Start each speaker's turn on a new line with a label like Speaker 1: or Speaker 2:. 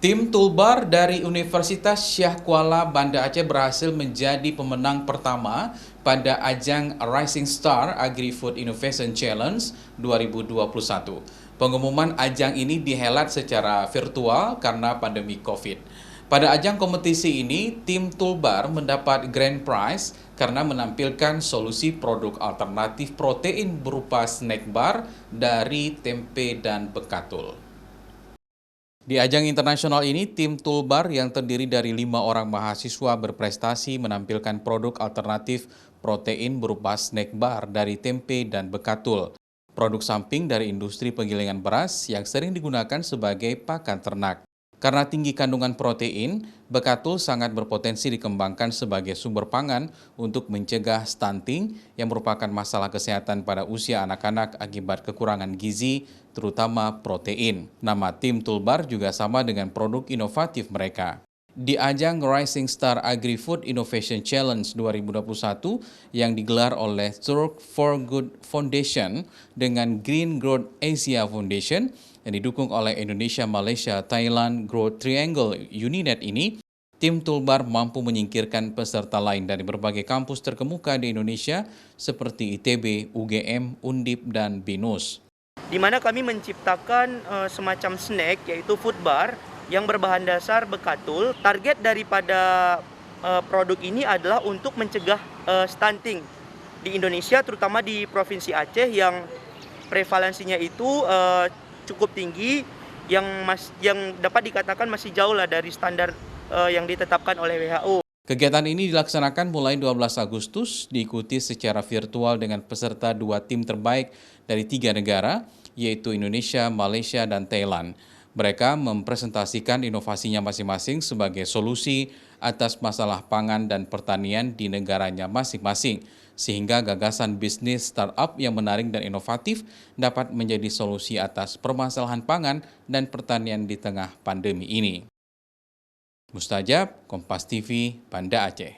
Speaker 1: Tim Tulbar dari Universitas Syah Kuala Banda Aceh berhasil menjadi pemenang pertama pada ajang Rising Star Agri-Food Innovation Challenge 2021. Pengumuman ajang ini dihelat secara virtual karena pandemi COVID. Pada ajang kompetisi ini, tim Tulbar mendapat grand prize karena menampilkan solusi produk alternatif protein berupa snack bar dari tempe dan bekatul. Di ajang internasional ini, tim Tulbar yang terdiri dari 5 orang mahasiswa berprestasi menampilkan produk alternatif protein berupa snack bar dari tempe dan bekatul, produk samping dari industri penggilingan beras yang sering digunakan sebagai pakan ternak. Karena tinggi kandungan protein, bekatul sangat berpotensi dikembangkan sebagai sumber pangan untuk mencegah stunting yang merupakan masalah kesehatan pada usia anak-anak akibat kekurangan gizi, terutama protein. Nama tim Tulbar juga sama dengan produk inovatif mereka. Di ajang Rising Star Agri-Food Innovation Challenge 2021 yang digelar oleh Turk for Good Foundation dengan Green Growth Asia Foundation yang didukung oleh Indonesia, Malaysia, Thailand Growth Triangle Uninet ini, tim Tulbar mampu menyingkirkan peserta lain dari berbagai kampus terkemuka di Indonesia seperti ITB, UGM, Undip, dan BINUS.
Speaker 2: Di mana kami menciptakan semacam snack yaitu food bar yang berbahan dasar bekatul. Target daripada produk ini adalah untuk mencegah stunting di Indonesia, terutama di Provinsi Aceh yang prevalensinya itu cukup tinggi, yang dapat dikatakan masih jauh lah dari standar yang ditetapkan oleh WHO.
Speaker 1: Kegiatan ini dilaksanakan mulai 12 Agustus, diikuti secara virtual dengan peserta 2 tim terbaik dari 3 negara, yaitu Indonesia, Malaysia, dan Thailand. Mereka mempresentasikan inovasinya masing-masing sebagai solusi atas masalah pangan dan pertanian di negaranya masing-masing, sehingga gagasan bisnis startup yang menarik dan inovatif dapat menjadi solusi atas permasalahan pangan dan pertanian di tengah pandemi ini. Mustajab, Kompas TV, Banda Aceh.